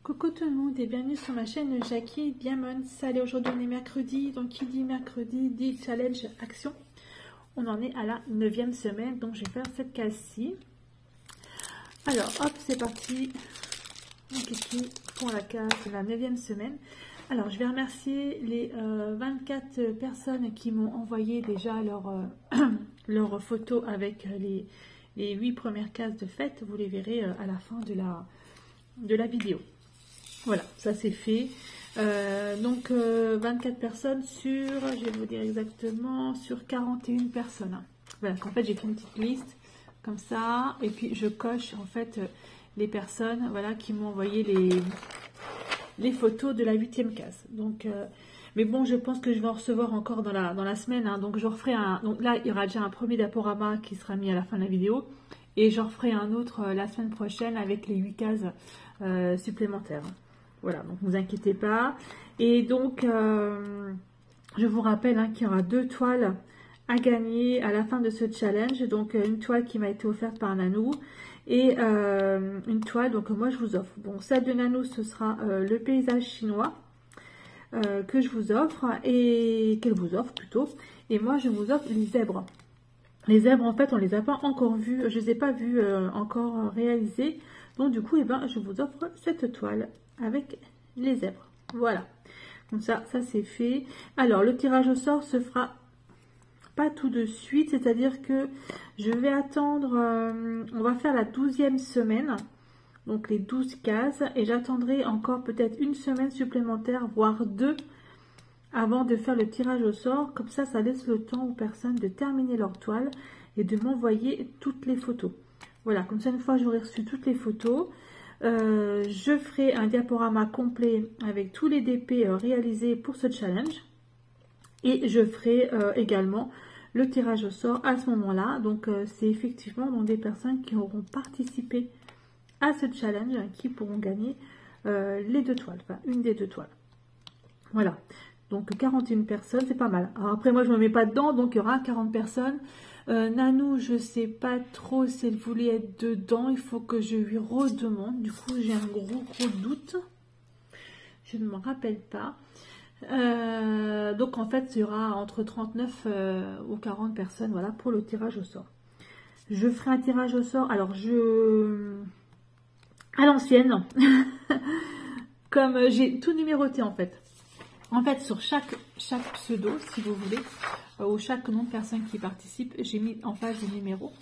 Coucou tout le monde et bienvenue sur ma chaîne Jackie Diamond. Allez, aujourd'hui on est mercredi, donc qui dit mercredi dit challenge action. On en est à la 9e semaine, donc je vais faire cette case-ci. Alors hop, c'est parti. Mon kiki pour la case de la 9e semaine. Alors je vais remercier les 24 personnes qui m'ont envoyé déjà leur photo avec les 8 premières cases de fête. Vous les verrez à la fin de la vidéo. Voilà, ça c'est fait. Donc 24 personnes sur, je vais vous dire exactement, sur 41 personnes. Voilà, en fait j'ai fait une petite liste comme ça et puis je coche en fait les personnes, voilà, qui m'ont envoyé les photos de la 8e case. Donc mais bon, je pense que je vais en recevoir encore dans la semaine, hein. Donc je referai un, donc là il y aura déjà un premier diaporama qui sera mis à la fin de la vidéo et j'en referai un autre la semaine prochaine avec les 8 cases supplémentaires. Voilà, donc ne vous inquiétez pas. Et donc, je vous rappelle hein, qu'il y aura 2 toiles à gagner à la fin de ce challenge. Donc, une toile qui m'a été offerte par Nanou et une toile donc moi je vous offre. Bon, celle de Nanou, ce sera le paysage chinois que je vous offre et qu'elle vous offre plutôt. Et moi, je vous offre les zèbres. Les zèbres, en fait, on les a pas encore vus. Je les ai pas vus encore réalisés. Donc, du coup, eh ben, je vous offre cette toile avec les zèbres. Voilà, comme ça c'est fait. Alors le tirage au sort se fera pas tout de suite, c'est à dire que je vais attendre, on va faire la 12e semaine, donc les 12 cases, et j'attendrai encore peut-être une semaine supplémentaire, voire 2, avant de faire le tirage au sort. Comme ça laisse le temps aux personnes de terminer leur toile et de m'envoyer toutes les photos. Voilà, comme ça une fois j'aurai reçu toutes les photos, je ferai un diaporama complet avec tous les DP réalisés pour ce challenge et je ferai également le tirage au sort à ce moment-là. Donc c'est effectivement donc, des personnes qui auront participé à ce challenge qui pourront gagner les 2 toiles, enfin une des 2 toiles. Voilà, donc 41 personnes, c'est pas mal. Alors après moi je me mets pas dedans, donc il y aura 40 personnes. Nanou, je sais pas trop si elle voulait être dedans, il faut que je lui redemande. Du coup, j'ai un gros doute. Je ne m'en rappelle pas. Donc, en fait, il y aura entre 39 ou 40 personnes, voilà, pour le tirage au sort. Je ferai un tirage au sort, alors à l'ancienne, comme j'ai tout numéroté, en fait. En fait, sur chaque pseudo, si vous voulez, ou chaque nom de personne qui participe, j'ai mis en face des numéros.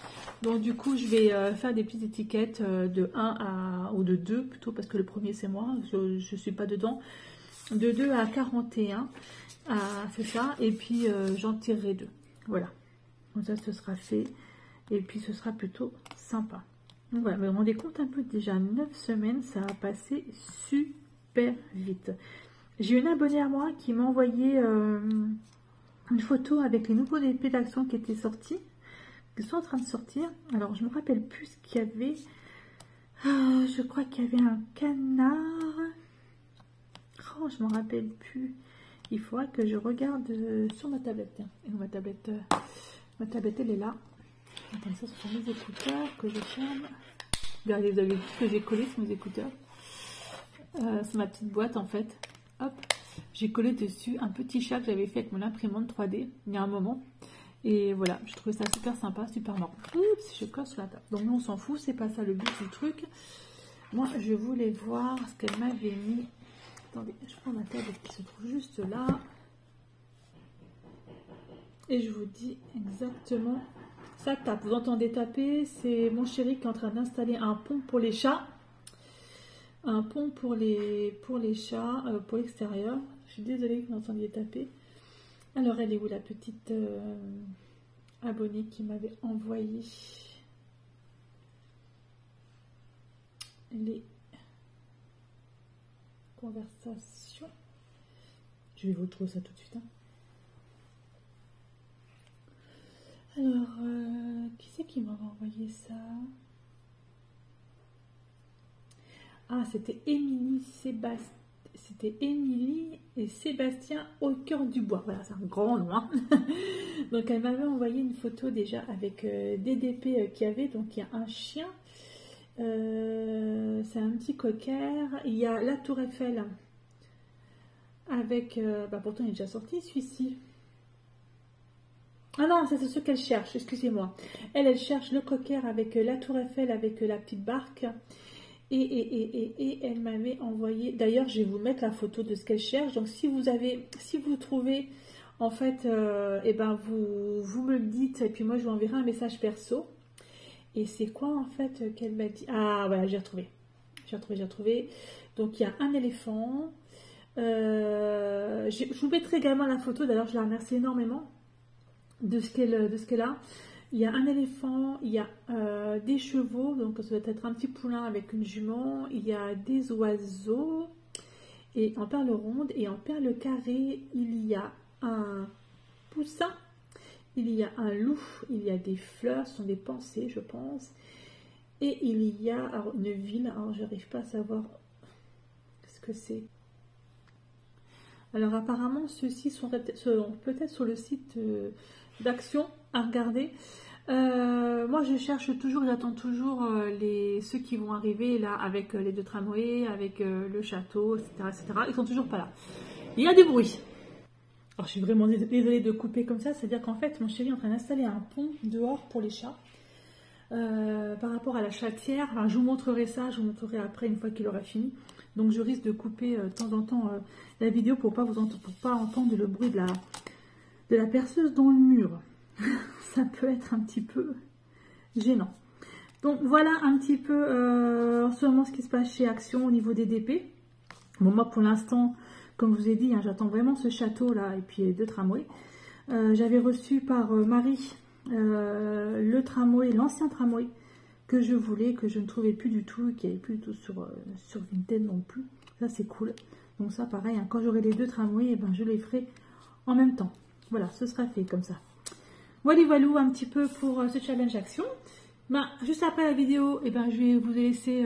Donc, du coup, je vais faire des petites étiquettes de 1 ou de 2, plutôt, parce que le premier, c'est moi, je ne suis pas dedans. De 2 à 41, c'est ça. Et puis, j'en tirerai 2. Voilà. Donc, ça, ce sera fait. Et puis, ce sera plutôt sympa. Donc, voilà. Mais vous vous rendez compte un peu, déjà 9 semaines, ça a passé super vite. J'ai une abonnée à moi qui m'a envoyé une photo avec les nouveaux DP d'action qui étaient sortis, qui sont en train de sortir. Alors, je ne me rappelle plus ce qu'il y avait. Je crois qu'il y avait un canard. Oh, je ne me rappelle plus. Il faudra que je regarde sur ma tablette. Tiens. Et ma tablette, elle est là. Attends, ça, ce sont mes écouteurs que je ferme. Regardez, vous avez vu ce que j'ai collé sur mes écouteurs. C'est ma petite boîte, en fait. Hop, j'ai collé dessus un petit chat que j'avais fait avec mon imprimante 3D il y a un moment. Et voilà, je trouvais ça super sympa, super marrant. Oups, je colle sur la table. Donc nous, on s'en fout, c'est pas ça le but du truc. Moi, je voulais voir ce qu'elle m'avait mis. Attendez, je prends ma tablette qui se trouve juste là. Et je vous dis exactement. Ça tape, vous entendez taper. C'est mon chéri qui est en train d'installer un pont pour les chats. Un pont pour les chats, pour l'extérieur. Je suis désolée que vous entendiez taper. Alors, elle est où la petite abonnée qui m'avait envoyé les conversations? Je vais vous trouver ça tout de suite. Hein. Alors, qui c'est qui m'avait envoyé ça? Ah, c'était Émilie et Sébastien au cœur du bois. Voilà, c'est un grand nom. Hein. Donc, elle m'avait envoyé une photo déjà avec des DP qu'il y avait. Donc, il y a un chien C'est un petit cocker. Il y a la Tour Eiffel avec... pourtant, il est déjà sorti, celui-ci. Ah non, ça c'est ce qu'elle cherche, excusez-moi. Elle cherche le cocker avec la Tour Eiffel, avec la petite barque. Et elle m'avait envoyé... D'ailleurs, je vais vous mettre la photo de ce qu'elle cherche. Donc, si vous trouvez, en fait, vous me le dites. Et puis moi, je vous enverrai un message perso. Et c'est quoi, en fait, qu'elle m'a dit? Ah, voilà, j'ai retrouvé. J'ai retrouvé. Donc, il y a un éléphant. Je vous mettrai également la photo. D'ailleurs, je la remercie énormément de ce qu'elle a. Il y a un éléphant, il y a des chevaux, donc ça doit être un petit poulain avec une jument. Il y a des oiseaux, et en perle ronde, et en perle carrée, il y a un poussin, il y a un loup, il y a des fleurs, ce sont des pensées, je pense. Et il y a alors, une ville, alors j'arrive pas à savoir ce que c'est. Alors apparemment, ceux-ci sont peut-être sur le site d'Action à regarder. Moi, je cherche toujours, j'attends toujours ceux qui vont arriver là avec les 2 tramways, avec le château, etc., etc. Ils sont toujours pas là. Il y a du bruit. Alors, je suis vraiment désolée de couper comme ça. C'est-à-dire qu'en fait, mon chéri est en train d'installer un pont dehors pour les chats. Par rapport à la chatière. Alors, je vous montrerai ça, je vous montrerai après une fois qu'il aura fini. Donc, je risque de couper de temps en temps la vidéo pour pas entendre le bruit de la perceuse dans le mur. Ça peut être un petit peu gênant. Donc voilà un petit peu en ce moment ce qui se passe chez Action au niveau des DP. Bon, moi pour l'instant, comme je vous ai dit, hein, j'attends vraiment ce château là et puis les 2 tramways. J'avais reçu par Marie le tramway, l'ancien tramway que je voulais, que je ne trouvais plus du tout, qui n'avait plus du tout sur Vinted non plus. Ça c'est cool. Donc ça pareil, hein, quand j'aurai les 2 tramways, eh ben, je les ferai en même temps. Voilà, ce sera fait comme ça. Voilà, un petit peu pour ce challenge Action. Juste après la vidéo, je vais vous laisser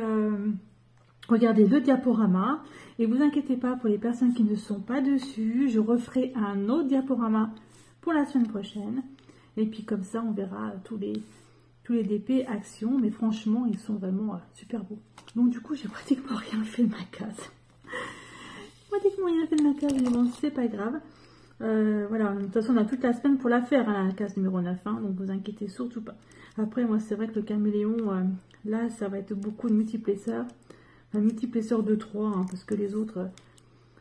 regarder le diaporama. Et vous inquiétez pas pour les personnes qui ne sont pas dessus. Je referai un autre diaporama pour la semaine prochaine. Et puis comme ça, on verra tous les DP Action. Mais franchement, ils sont vraiment super beaux. Donc du coup, j'ai pratiquement rien fait de ma case. Mais bon, c'est pas grave. Voilà, de toute façon on a toute la semaine pour la faire, hein, la case numéro 9, hein, donc vous inquiétez surtout pas. Après moi c'est vrai que le caméléon, là ça va être beaucoup de multiplesseurs, de 3, hein, parce que les autres,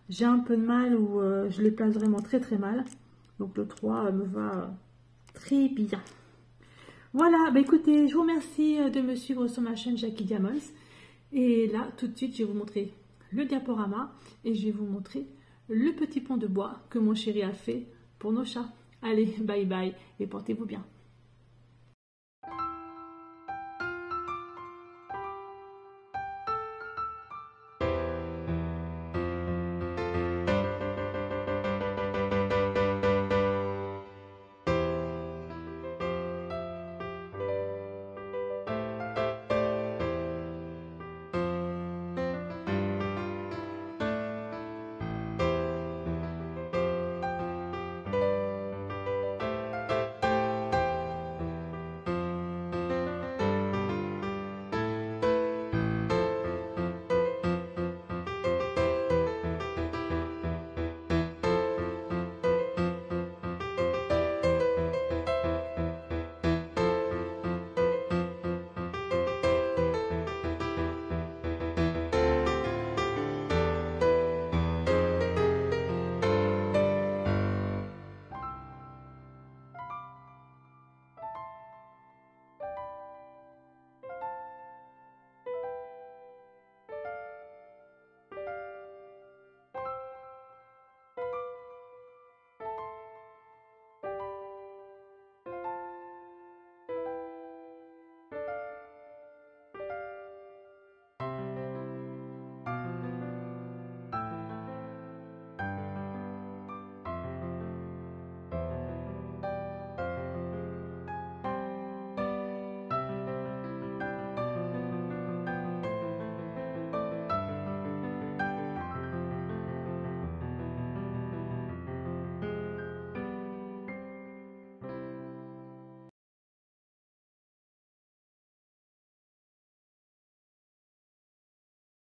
j'ai un peu de mal ou je les place vraiment très très mal. Donc le 3 me va très bien. Voilà, écoutez, je vous remercie de me suivre sur ma chaîne Jackie Diamonds. Et là tout de suite je vais vous montrer le diaporama et je vais vous montrer le petit pont de bois que mon chéri a fait pour nos chats. Allez, bye bye et portez-vous bien.